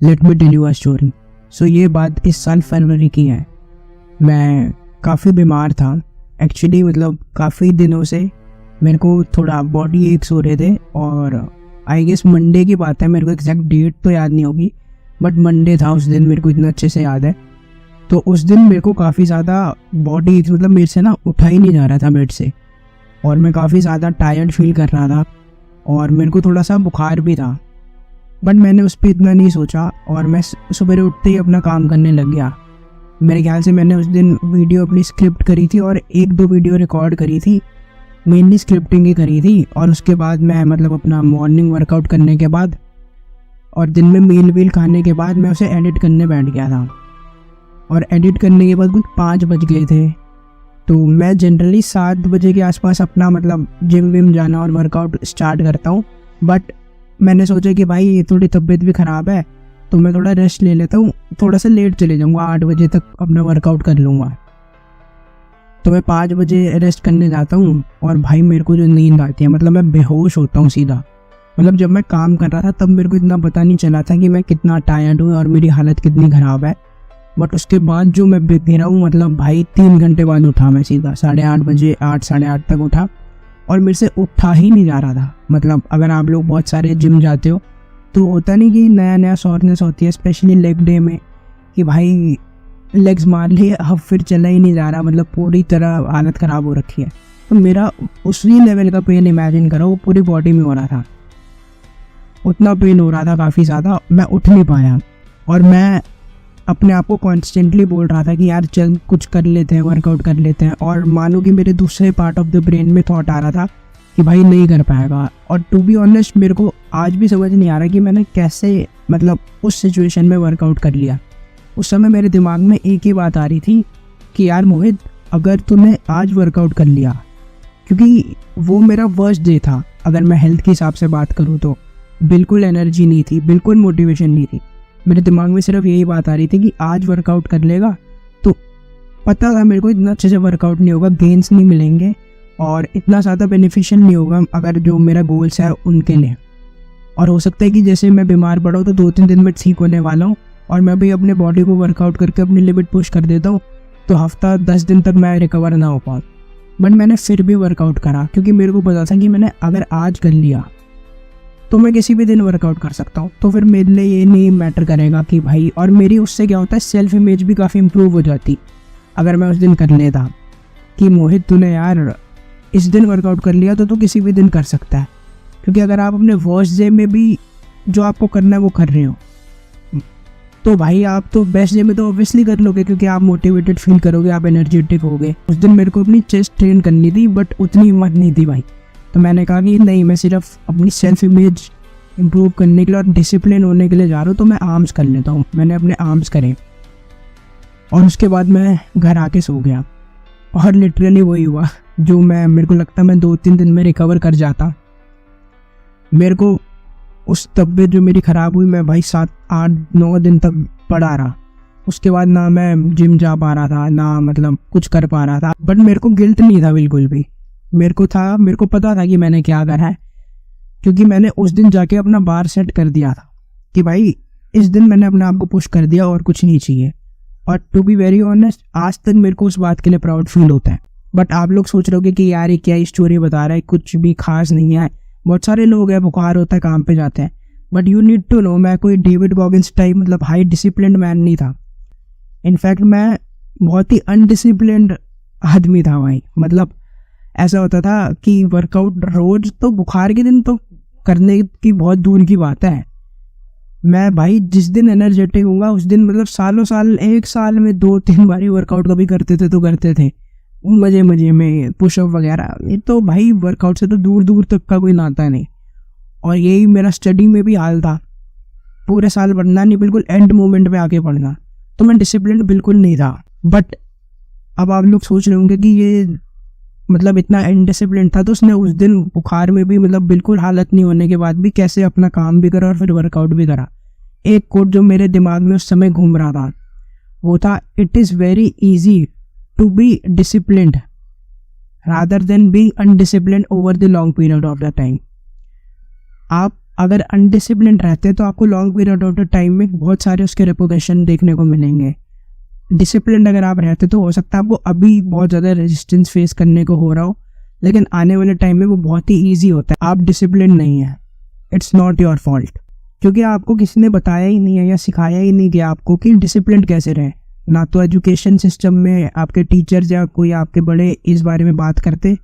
Late me tell you a story. So ये बात इस साल फरवरी की है। मैं काफ़ी बीमार था एक्चुअली, मतलब काफ़ी दिनों से मेरे को थोड़ा बॉडी एक्स हो रहे थे और आई गेस मंडे की बात है, मेरे को एग्जैक्ट डेट तो याद नहीं होगी बट मंडे था उस दिन, मेरे को इतना अच्छे से याद है। तो उस दिन मेरे को काफ़ी ज़्यादा बॉडी एक्स, मतलब मेरे से ना उठा ही नहीं जा रहा था बेड से और मैं काफ़ी ज़्यादा टायर्ड फील कर रहा था और मेरे को थोड़ा सा बुखार भी था। बट मैंने उस पर इतना नहीं सोचा और मैं सुबह उठते ही अपना काम करने लग गया। मेरे ख्याल से मैंने उस दिन वीडियो अपनी स्क्रिप्ट करी थी और 1-2 वीडियो रिकॉर्ड करी थी, मेनली स्क्रिप्टिंग ही करी थी। और उसके बाद मैं मतलब अपना मॉर्निंग वर्कआउट करने के बाद और दिन में मील वील खाने के बाद मैं उसे एडिट करने बैठ गया था। और एडिट करने के बाद कुछ 5 बज गए थे। तो मैं जनरली 7 बजे के आसपास अपना मतलब जिम विम जाना और वर्कआउट स्टार्ट करता हूँ। बट मैंने सोचा कि भाई ये थोड़ी तबीयत भी ख़राब है तो मैं थोड़ा रेस्ट ले लेता हूँ, थोड़ा सा लेट चले जाऊँगा, 8 बजे तक अपना वर्कआउट कर लूँगा। तो मैं 5 बजे रेस्ट करने जाता हूँ और भाई मेरे को जो नींद आती है, मतलब मैं बेहोश होता हूँ सीधा। मतलब जब मैं काम कर रहा था तब मेरे को इतना पता नहीं चला था कि मैं कितना टायर्ड हूँ और मेरी हालत कितनी ख़राब है। बट उसके बाद जो मैं गिरा हूँ, मतलब भाई 3 घंटे बाद उठा मैं सीधा 8:30 बजे, 8 साढ़े 8 तक उठा और मेरे से उठा ही नहीं जा रहा था। मतलब अगर आप लोग बहुत सारे जिम जाते हो तो होता नहीं कि नया नया सॉफ्टनेस होती है, स्पेशली लेग डे में, कि भाई लेग्स मार लिए अब फिर चला ही नहीं जा रहा, मतलब पूरी तरह हालत ख़राब हो रखी है। तो मेरा उसी लेवल का पेन इमेजिन करो, वो पूरी बॉडी में हो रहा था, उतना पेन हो रहा था काफ़ी ज़्यादा, मैं उठ नहीं पाया। और मैं अपने आप को कॉन्स्टेंटली बोल रहा था कि यार चल कुछ कर लेते हैं, वर्कआउट कर लेते हैं। और मानो कि मेरे दूसरे पार्ट ऑफ द ब्रेन में थॉट आ रहा था कि भाई नहीं कर पाएगा। और टू बी ऑनेस्ट मेरे को आज भी समझ नहीं आ रहा कि मैंने कैसे मतलब उस सिचुएशन में वर्कआउट कर लिया। उस समय मेरे दिमाग में एक ही बात आ रही थी कि यार मोहित, अगर तूने आज वर्कआउट कर लिया, क्योंकि वो मेरा वर्स्ट डे था अगर मैं हेल्थ के हिसाब से बात करूँ तो, बिल्कुल एनर्जी नहीं थी, बिल्कुल मोटिवेशन नहीं थी। मेरे दिमाग में सिर्फ यही बात आ रही थी कि आज वर्कआउट कर लेगा तो पता था मेरे को इतना अच्छे से वर्कआउट नहीं होगा, गेन्स नहीं मिलेंगे और इतना ज़्यादा बेनिफिशियल नहीं होगा अगर जो मेरा गोल्स है उनके लिए। और हो सकता है कि जैसे मैं बीमार पड़ा हूँ तो 2-3 दिन में ठीक होने वाला हूँ और मैं भी अपने बॉडी को वर्कआउट करके अपनी लिमिट पुश कर देता हूँ तो हफ्ता 10 दिन तक मैं रिकवर ना हो पाऊँ। बट मैंने फिर भी वर्कआउट करा क्योंकि मेरे को पता था कि मैंने अगर आज कर लिया तो मैं किसी भी दिन वर्कआउट कर सकता हूँ। तो फिर मेरे लिए ये नहीं मैटर करेगा कि भाई, और मेरी उससे क्या होता है, सेल्फ इमेज भी काफ़ी इम्प्रूव हो जाती अगर मैं उस दिन कर लेता कि मोहित तूने यार इस दिन वर्कआउट कर लिया तो तू किसी भी दिन कर सकता है। क्योंकि अगर आप अपने वर्स्ट डे में भी जो आपको करना है वो कर रहे हो तो भाई आप तो बेस्ट डे में तो ऑब्वियसली कर लोगे क्योंकि आप मोटिवेटेड फील करोगे, आप एनर्जेटिक होगे। उस दिन मेरे को अपनी चेस्ट ट्रेन करनी थी बट उतनी हिम्मत नहीं थी भाई। तो मैंने कहा कि नहीं, मैं सिर्फ अपनी सेल्फ इमेज इम्प्रूव करने के लिए और डिसिप्लिन होने के लिए जा रहा हूँ तो मैं आर्म्स कर लेता हूँ। मैंने अपने आर्म्स करे और उसके बाद मैं घर आके सो गया और लिटरली वही हुआ जो मेरे को लगता है मैं 2-3 दिन में रिकवर कर जाता। मेरे को उस तबीयत जो मेरी ख़राब हुई, मैं भाई 7-8-9 दिन तक पड़ा रहा। उसके बाद ना मैं जिम जा पा रहा था, ना मतलब कुछ कर पा रहा था। बट मेरे को गिल्ट नहीं था बिल्कुल भी। मेरे को पता था कि मैंने क्या करा है क्योंकि मैंने उस दिन जाके अपना बार सेट कर दिया था कि भाई इस दिन मैंने अपने आप को पुश कर दिया और कुछ नहीं चाहिए। और टू बी वेरी ऑनेस्ट आज तक मेरे को उस बात के लिए प्राउड फील होता है। बट आप लोग सोच रहे होगे कि यार ये क्या स्टोरी बता रहा है, कुछ भी खास नहीं है। बहुत सारे लोग हैं, बुखार होता है काम पे जाते हैं। But you need to know, मैं कोई डेविड गॉगिंस टाइप मतलब हाई डिसिप्लिन्ड मैन नहीं था। इनफैक्ट मैं बहुत ही अनडिसिप्लिन्ड आदमी था भाई। मतलब ऐसा होता था कि वर्कआउट रोज तो बुखार के दिन तो करने की बहुत दूर की बात है। मैं भाई जिस दिन एनर्जेटिक होऊंगा उस दिन मतलब सालों साल, 1 साल में 2-3 बारी वर्कआउट कभी करते थे तो करते थे मजे में, पुशअप वगैरह। ये तो भाई वर्कआउट से तो दूर दूर तक का कोई नाता नहीं। और यही मेरा स्टडी में भी हाल था, पूरे साल पढ़ना नहीं, बिल्कुल एंड मोमेंट पे आके पढ़ना। तो मैं डिसिप्लिन बिल्कुल नहीं था। बट अब आप लोग सोच रहे होंगे कि ये मतलब इतना इनडिसिप्लिन था तो उसने उस दिन बुखार में भी मतलब बिल्कुल हालत नहीं होने के बाद भी कैसे अपना काम भी करा और फिर वर्कआउट भी करा। एक कोट जो मेरे दिमाग में उस समय घूम रहा था वो था, it is very easy to be disciplined rather than being undisciplined over the long period of the time. आप अगर अनडिसिप्लिन रहते हैं तो आपको long period of the time में बहुत सारे उसके रेपुटेशन देखने को मिलेंगे। डिसिप्लिन अगर आप रहते तो हो सकता है आपको अभी बहुत ज़्यादा रेजिस्टेंस फेस करने को हो रहा हो, लेकिन आने वाले टाइम में वो बहुत ही ईजी होता है। आप डिसिप्लिन नहीं है, इट्स नॉट योर फॉल्ट, क्योंकि आपको किसी ने बताया ही नहीं है या सिखाया ही नहीं गया आपको कि डिसिप्लिन कैसे रहे। ना तो एजुकेशन सिस्टम में आपके टीचर्स या कोई आपके बड़े इस बारे में बात करते।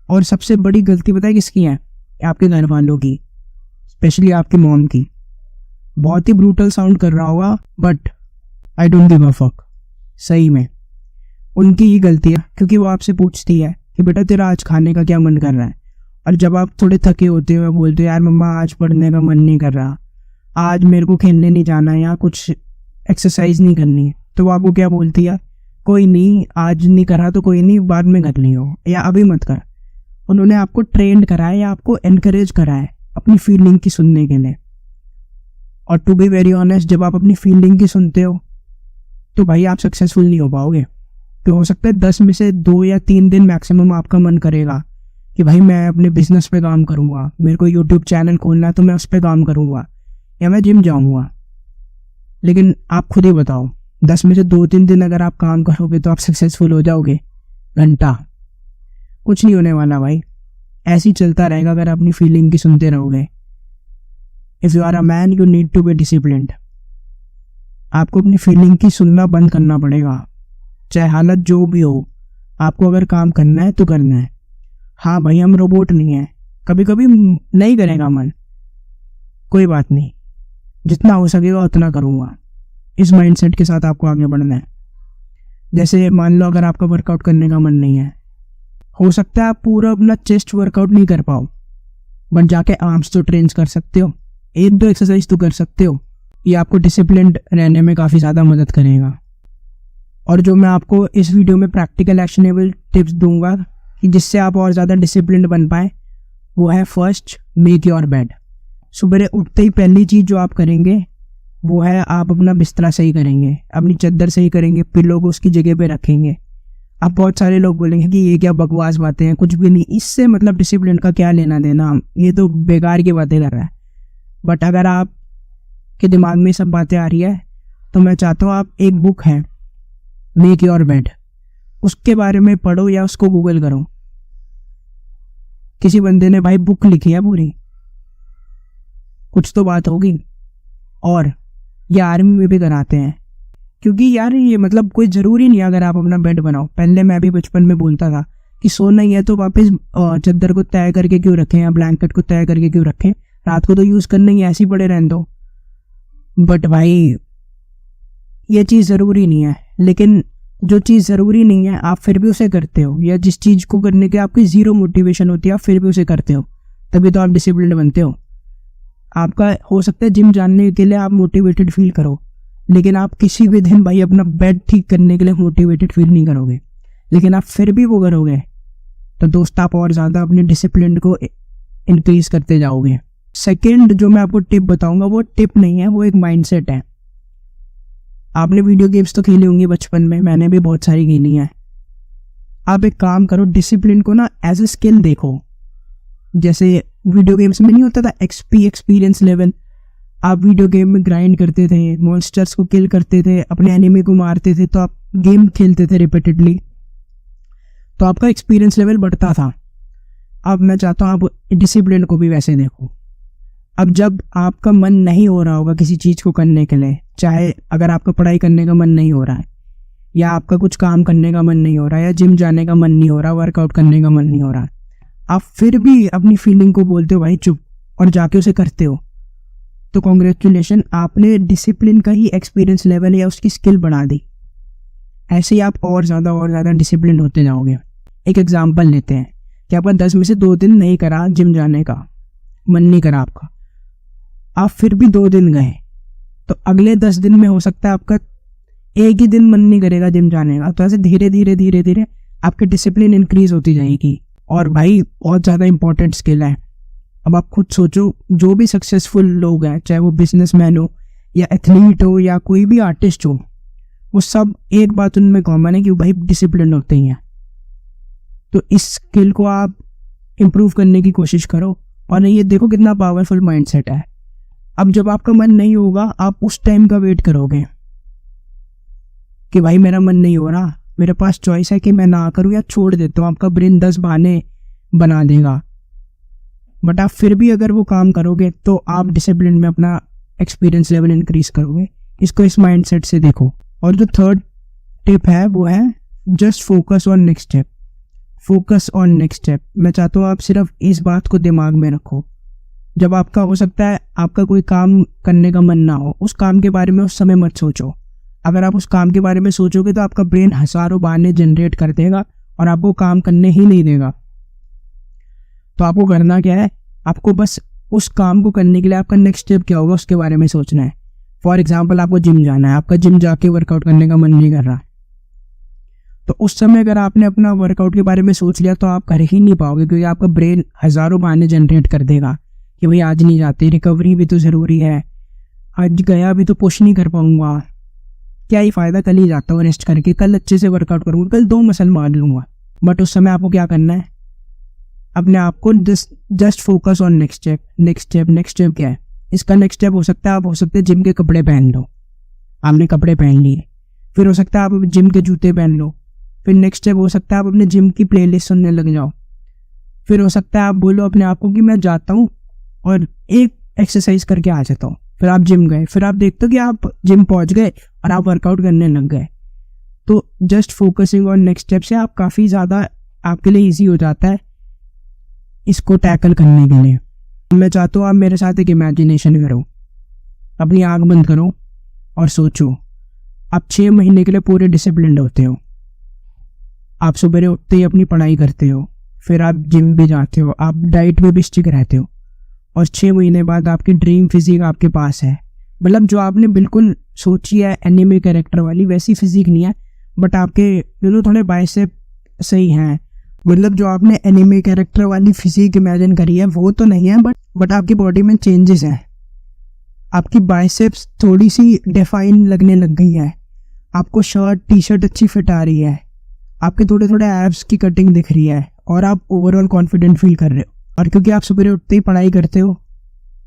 और सबसे बड़ी गलती पता है किसकी है? आपके घर वालों की, स्पेशली आपकी मॉम की। बहुत ही ब्रूटल साउंड कर रहा होगा, but I don't give a fuck. सही में उनकी ही गलती है, क्योंकि वो आपसे पूछती है कि बेटा तेरा आज खाने का क्या मन कर रहा है। और जब आप थोड़े थके होते हो बोलते हो यार मम्मा आज पढ़ने का मन नहीं कर रहा, आज मेरे को खेलने नहीं जाना है या कुछ एक्सरसाइज नहीं करनी है, तो वो आपको क्या बोलती है? कोई नहीं, आज नहीं करा तो कोई नहीं, बाद में कर लियो या अभी मत कर। उन्होंने आपको ट्रेंड करा है या आपको एनकरेज करा है अपनी फीलिंग की सुनने के लिए। और टू बी वेरी ऑनेस्ट, जब आप अपनी फीलिंग की सुनते हो तो भाई आप सक्सेसफुल नहीं हो पाओगे। तो हो सकता है 10 में से 2 या 3 दिन मैक्सिमम आपका मन करेगा कि भाई मैं अपने बिजनेस पे काम करूँगा, मेरे को यूट्यूब चैनल खोलना है तो मैं उस पर काम करूँगा या मैं जिम जाऊँगा। लेकिन आप खुद ही बताओ, 10 में से 2-3 दिन अगर आप काम करोगे तो आप सक्सेसफुल हो जाओगे? घंटा कुछ नहीं होने वाला भाई। ऐसे ही चलता रहेगा अगर अपनी फीलिंग की सुनते रहोगे। If you are a man you need to be disciplined. आपको अपनी फीलिंग की सुनना बंद करना पड़ेगा, चाहे हालत जो भी हो। आपको अगर काम करना है तो करना है। हाँ भाई, हम रोबोट नहीं है, कभी कभी नहीं करेगा मन, कोई बात नहीं, जितना हो सकेगा उतना करूँगा। इस माइंडसेट के साथ आपको आगे बढ़ना है। जैसे मान लो अगर आपका वर्कआउट करने का मन नहीं है, हो सकता है आप पूरा अपना चेस्ट वर्कआउट नहीं कर पाओ, बट जाके आर्म्स तो ट्रेन कर सकते हो, 1-2 एक्सरसाइज तो कर सकते हो। ये आपको डिसिप्लिन्ड रहने में काफ़ी ज़्यादा मदद करेगा। और जो मैं आपको इस वीडियो में प्रैक्टिकल एक्शनेबल टिप्स दूंगा कि जिससे आप और ज़्यादा डिसिप्लिन्ड बन पाए, वो है फर्स्ट, मेक योर बेड। सुबह उठते ही पहली चीज़ जो आप करेंगे वो है आप अपना बिस्तरा सही करेंगे, अपनी चादर सही करेंगे, पिल्लो को उसकी जगह पे रखेंगे। अब बहुत सारे लोग बोलेंगे कि ये क्या बकवास बातें हैं, कुछ भी नहीं, इससे मतलब डिसिप्लिन का क्या लेना देना, ये तो बेकार की बातें कर रहा है। बट अगर आप के दिमाग में सब बातें आ रही है तो मैं चाहता हूँ आप एक बुक है मेक योर बेड, उसके बारे में पढ़ो या उसको गूगल करो। किसी बंदे ने भाई बुक लिखी है पूरी, कुछ तो बात होगी। और ये आर्मी में भी कराते हैं, क्योंकि यार ये मतलब कोई ज़रूरी नहीं है अगर आप अपना बेड बनाओ। पहले मैं भी बचपन में बोलता था कि सोना ही है तो वापस चादर को तय करके क्यों रखें या ब्लैंकेट को तय करके क्यों रखें, रात को तो यूज़ करना ही, ऐसे ही पड़े रहने दो। बट भाई ये चीज़ ज़रूरी नहीं है। लेकिन जो चीज़ ज़रूरी नहीं है आप फिर भी उसे करते हो, या जिस चीज़ को करने के आपकी ज़ीरो मोटिवेशन होती है आप फिर भी उसे करते हो, तभी तो आप डिसिप्लिन बनते हो। आपका हो सकता है जिम जानने के लिए आप मोटिवेटेड फील करो, लेकिन आप किसी भी दिन भाई अपना बेड ठीक करने के लिए मोटिवेटेड फील नहीं करोगे, लेकिन आप फिर भी वो करोगे तो दोस्त आप और ज़्यादा अपने डिसिप्लिन को इंक्रीज करते जाओगे। सेकेंड जो मैं आपको टिप बताऊंगा वो टिप नहीं है, वो एक माइंडसेट है। आपने वीडियो गेम्स तो खेली होंगी बचपन में, मैंने भी बहुत सारी खेली हैं। आप एक काम करो, डिसिप्लिन को ना एज ए स्किल देखो। जैसे वीडियो गेम्स में नहीं होता था एक्सपी, एक्सपीरियंस लेवल, आप वीडियो गेम में ग्राइंड करते थे, मॉन्स्टर्स को किल करते थे, अपने एनिमी को मारते थे, तो आप गेम खेलते थे रिपीटेडली, तो आपका एक्सपीरियंस लेवल बढ़ता था। अब मैं चाहता हूँ आप डिसिप्लिन को भी वैसे देखो। अब जब आपका मन नहीं हो रहा होगा किसी चीज़ को करने के लिए, चाहे अगर आपका पढ़ाई करने का मन नहीं हो रहा है, या आपका कुछ काम करने का मन नहीं हो रहा है, या जिम जाने का मन नहीं हो रहा, वर्कआउट करने का मन नहीं हो रहा, आप फिर भी अपनी फीलिंग को बोलते हो भाई चुप, और जाके उसे करते हो, तो कॉन्ग्रेचुलेशन, आपने डिसिप्लिन का ही एक्सपीरियंस लेवल या उसकी स्किल बढ़ा दी। ऐसे ही आप और ज़्यादा डिसिप्लिन होते जाओगे। एक एग्जांपल लेते हैं कि आपका 10 में से 2 दिन नहीं करा जिम जाने का, मन नहीं करा आपका, आप फिर भी 2 दिन गए, तो अगले 10 दिन में हो सकता है आपका एक ही दिन मन नहीं करेगा जिम जाने का। तो ऐसे धीरे धीरे आपकी डिसिप्लिन इंक्रीज होती जाएगी। और भाई बहुत ज़्यादा इंपॉर्टेंट स्किल है। अब आप खुद सोचो, जो भी सक्सेसफुल लोग हैं, चाहे वो बिजनेसमैन हो या एथलीट हो या कोई भी आर्टिस्ट हो, वो सब एक बात उनमें कॉमन है कि भाई डिसिप्लिन होते ही हैं। तो इस स्किल को आप इम्प्रूव करने की कोशिश करो और ये देखो कितना पावरफुल माइंडसेट है। अब जब आपका मन नहीं होगा, आप उस टाइम का वेट करोगे कि भाई मेरा मन नहीं हो रहा, मेरे पास चॉइस है कि मैं ना करूं या छोड़ देता हूं। आपका ब्रेन 10 बहाने बना देगा, बट आप फिर भी अगर वो काम करोगे तो आप डिसिप्लिन में अपना एक्सपीरियंस लेवल इंक्रीज करोगे। इसको इस माइंडसेट से देखो। और जो थर्ड टिप है वो है just focus on next step. Focus on next step. मैं चाहता हूँ आप सिर्फ इस बात को दिमाग में रखो। जब आपका हो सकता है आपका कोई काम करने का मन ना हो, उस काम के बारे में उस समय मत सोचो। अगर आप उस काम के बारे में सोचोगे तो आपका ब्रेन हजारों बहाने जनरेट कर देगा और आपको काम करने ही नहीं देगा। तो आपको करना क्या है, आपको बस उस काम को करने के लिए आपका नेक्स्ट स्टेप क्या होगा उसके बारे में सोचना है। फॉर एग्जाम्पल, आपको जिम जाना है, आपका जिम जाके वर्कआउट करने का मन नहीं कर रहा, तो उस समय अगर आपने अपना वर्कआउट के बारे में सोच लिया तो आप कर ही नहीं पाओगे, क्योंकि आपका ब्रेन हजारों बहाने जनरेट कर देगा कि भाई आज नहीं जाते, रिकवरी भी तो ज़रूरी है, आज गया भी तो पुश नहीं कर पाऊंगा, क्या ही फ़ायदा, कल ही जाता हूँ रेस्ट करके, कल अच्छे से वर्कआउट करूँगा, कल 2 मसल मार लूँगा। बट उस समय आपको क्या करना है, अपने आप को just focus on next step. Next step, next step क्या है? इसका नेक्स्ट स्टेप हो सकता है, आप हो सकते हैं जिम के कपड़े पहन लो, आपने कपड़े पहन लिए। फिर हो सकता है आप जिम के जूते पहन लो। फिर नेक्स्ट स्टेप हो सकता है आप अपने जिम की प्लेलिस्ट सुनने लग जाओ। फिर हो सकता है आप बोलो अपने आप को कि मैं जाता हूँ और एक एक्सरसाइज करके आ जाता हूँ। फिर आप जिम गए, फिर आप देखते हो कि आप जिम पहुँच गए और आप वर्कआउट करने लग गए। तो just focusing on next step से आप काफ़ी ज़्यादा आपके लिए ईजी हो जाता है इसको टैकल करने के लिए। मैं चाहता हूँ आप मेरे साथ एक इमेजिनेशन करो, अपनी आँख बंद करो और सोचो आप 6 महीने के लिए पूरे डिसिप्लिन्ड होते हो। आप सुबह उठते ही अपनी पढ़ाई करते हो, फिर आप जिम भी जाते हो, आप डाइट में भी स्टिक रहते हो, और 6 महीने बाद आपकी ड्रीम फिजिक आपके पास है। मतलब जो आपने बिल्कुल सोची है एनिमे कैरेक्टर वाली, वैसी फिजिक नहीं है, बट आपके थोड़े बाइसेप सही हैं। मतलब जो आपने एनिमे कैरेक्टर वाली फिजिक इमेजिन करी है वो तो नहीं है, बट आपकी बॉडी में चेंजेस हैं। आपकी बाइसेप्स थोड़ी सी डिफाइन लगने लग गई है, आपको शर्ट टी शर्ट अच्छी फिट आ रही है, आपके थोड़े थोड़े एब्स की कटिंग दिख रही है, और आप ओवरऑल कॉन्फिडेंट फील कर रहे हो। और क्योंकि आप सुबह उठते ही पढ़ाई करते हो,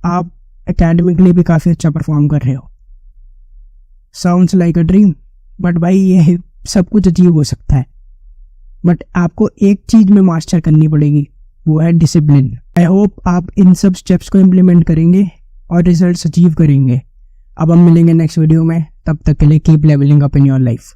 आप एकेडमिकली भी काफ़ी अच्छा परफॉर्म कर रहे हो। Sounds like a dream, but भाई ये सब कुछ अचीव हो सकता है, बट आपको एक चीज़ में मास्टर करनी पड़ेगी, वो है डिसिप्लिन। आई होप आप इन सब स्टेप्स को इम्प्लीमेंट करेंगे और रिजल्ट्स अचीव करेंगे। अब हम मिलेंगे नेक्स्ट वीडियो में, तब तक के लिए keep levelling up in your life.